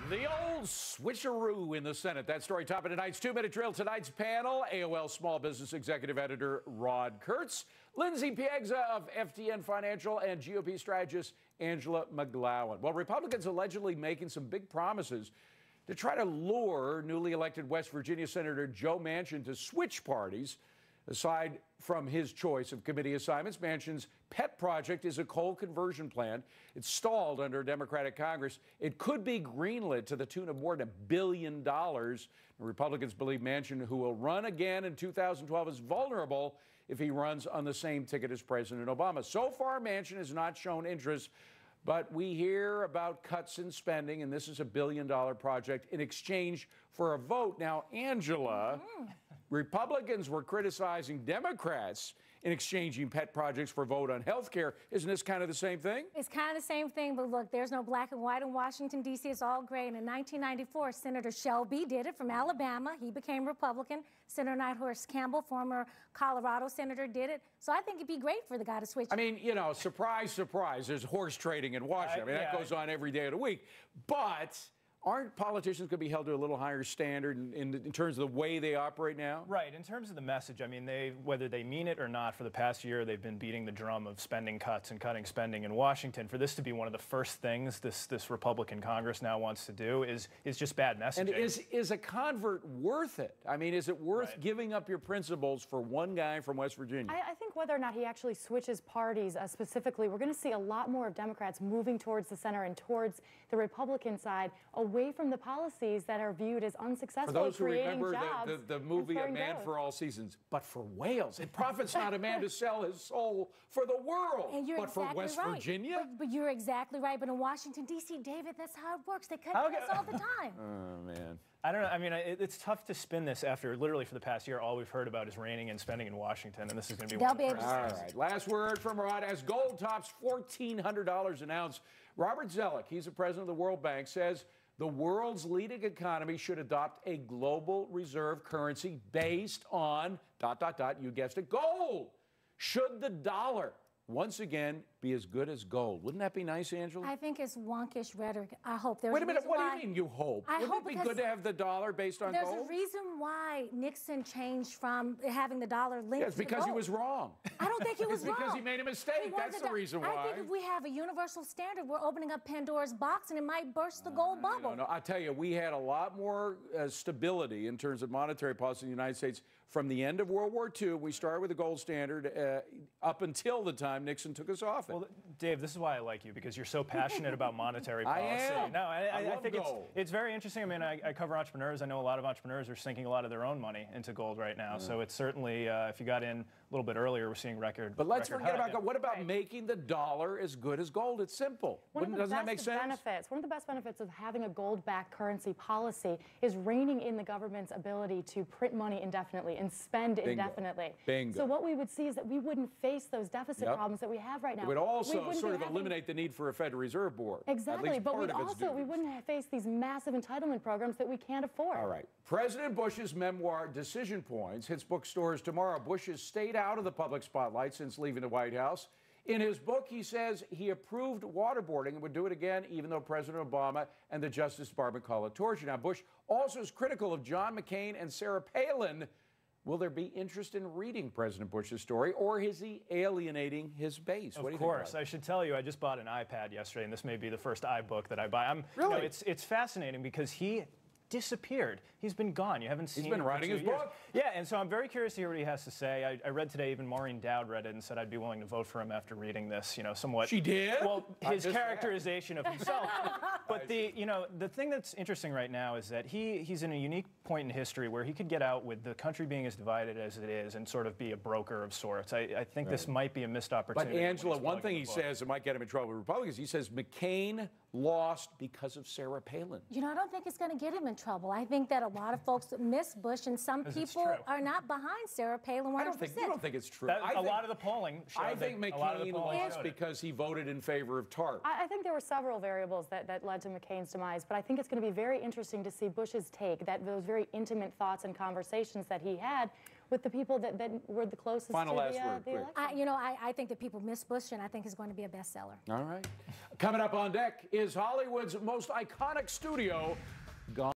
The old switcheroo in the Senate. That story topping tonight's 2-minute drill. Tonight's panel, AOL Small Business Executive Editor Rod Kurtz, Lindsey Piegza of FTN Financial, and GOP strategist Angela McGlowan. Well, Republicans allegedly making some big promises to try to lure newly elected West Virginia Senator Joe Manchin to switch parties. Aside from his choice of committee assignments, Manchin's pet project is a coal conversion plant. It's stalled under a Democratic Congress. It could be greenlit to the tune of more than $1 billion. Republicans believe Manchin, who will run again in 2012, is vulnerable if he runs on the same ticket as President Obama. So far, Manchin has not shown interest, but we hear about cuts in spending, and this is a $1 billion project in exchange for a vote. Now, Angela, Republicans were criticizing Democrats in exchanging pet projects for a vote on health care. Isn't this kind of the same thing? It's kind of the same thing, but look, there's no black and white in Washington, D.C. It's all gray. And in 1994, Senator Shelby did it from Alabama. He became Republican. Senator Nighthorse Campbell, former Colorado senator, did it. So I think it'd be great for the guy to switch. I mean, you know, surprise, surprise, there's horse trading in Washington. I mean, that goes on every day of the week. But aren't politicians going to be held to a little higher standard in terms of the way they operate now? Right. In terms of the message, I mean, whether they mean it or not, for the past year, they've been beating the drum of spending cuts and cutting spending in Washington. For this to be one of the first things this Republican Congress now wants to do is just bad messaging. And is a convert worth it? I mean, is it worth giving up your principles for one guy from West Virginia? I think whether or not he actually switches parties specifically, we're going to see a lot more of Democrats moving towards the center and towards the Republican side, away from the policies that are viewed as unsuccessful. For those who creating remember jobs the movie A Man for All Seasons, but for whales. It profits not a man to sell his soul for the world. And you're but exactly for West right. Virginia? But you're exactly right. But in Washington, D.C., David, that's how it works. They cut cuts all the time. Oh, man. I don't know. I mean, it's tough to spin this after literally for the past year, all we've heard about is reining in spending in Washington, and this is going to be one of the first. All right. Last word from Rod. As gold tops $1,400 an ounce, Robert Zoellick, he's the president of the World Bank, says the world's leading economy should adopt a global reserve currency based on, ... you guessed it, gold. Should the dollar once again be as good as gold? Wouldn't that be nice, Angela? I think it's wonkish rhetoric. I hope there's Wait a minute. What do why, you mean you hope? I Wouldn't hope it be good to have the dollar based on gold? There's a reason why Nixon changed from having the dollar linked Yeah, it's because to he gold. was wrong. I don't think he was wrong. It's because he made a mistake. That's the reason why. I think if we have a universal standard, we're opening up Pandora's box and it might burst the gold bubble. No, I tell you, we had a lot more stability in terms of monetary policy in the United States from the end of World War II. We started with the gold standard up until the time Nixon took us off it. Well, Dave, this is why I like you, because you're so passionate about monetary policy. I am. No, I think gold. it's very interesting. I mean, I cover entrepreneurs. I know a lot of entrepreneurs are sinking a lot of their own money into gold right now. So it's certainly, if you got in a little bit earlier, we're seeing record. But let's forget about gold. What about making the dollar as good as gold? It's simple. Doesn't that make sense? One of the best benefits of having a gold-backed currency policy is reining in the government's ability to print money indefinitely and spend indefinitely. Bingo. So what we would see is that we wouldn't face those deficit problems that we have right now. It would also sort of eliminate the need for a Federal Reserve Board. Exactly, but we wouldn't face these massive entitlement programs that we can't afford. All right. President Bush's memoir, Decision Points, hits bookstores tomorrow. Bush has stayed out of the public spotlight since leaving the White House. In his book, he says he approved waterboarding and would do it again, even though President Obama and the Justice Department call it torture. Now, Bush also is critical of John McCain and Sarah Palin. Will there be interest in reading President Bush's story, or is he alienating his base? Of course. I should tell you, I just bought an iPad yesterday, and this may be the first iBook that I buy. Really? You know, it's fascinating because he disappeared. He's been gone. You haven't seen him. He's been writing his book. Yeah, and so I'm very curious to hear what he has to say. I read today, even Maureen Dowd read it and said I'd be willing to vote for him after reading this, you know, somewhat. She did? Well, his characterization of himself. But the thing that's interesting right now is that he's in a unique point in history where he could get out with the country being as divided as it is and sort of be a broker of sorts. I think this might be a missed opportunity. But Angela, one thing he says that might get him in trouble with Republicans, he says McCain lost because of Sarah Palin. You know, I don't think it's going to get him in trouble. I think that a lot of folks miss Bush, and some people are not behind Sarah Palin 100%. You don't think it's true? A lot of the polling showed I think McCain lost because he voted in favor of TARP. I think there were several variables that led to McCain's demise, but I think it's going to be very interesting to see Bush's take, those very intimate thoughts and conversations that he had with the people that were the closest Final to last the word, quick. election. I think that people miss Bush, and I think it's going to be a bestseller. All right. Coming up on deck is Hollywood's most iconic studio. Gone.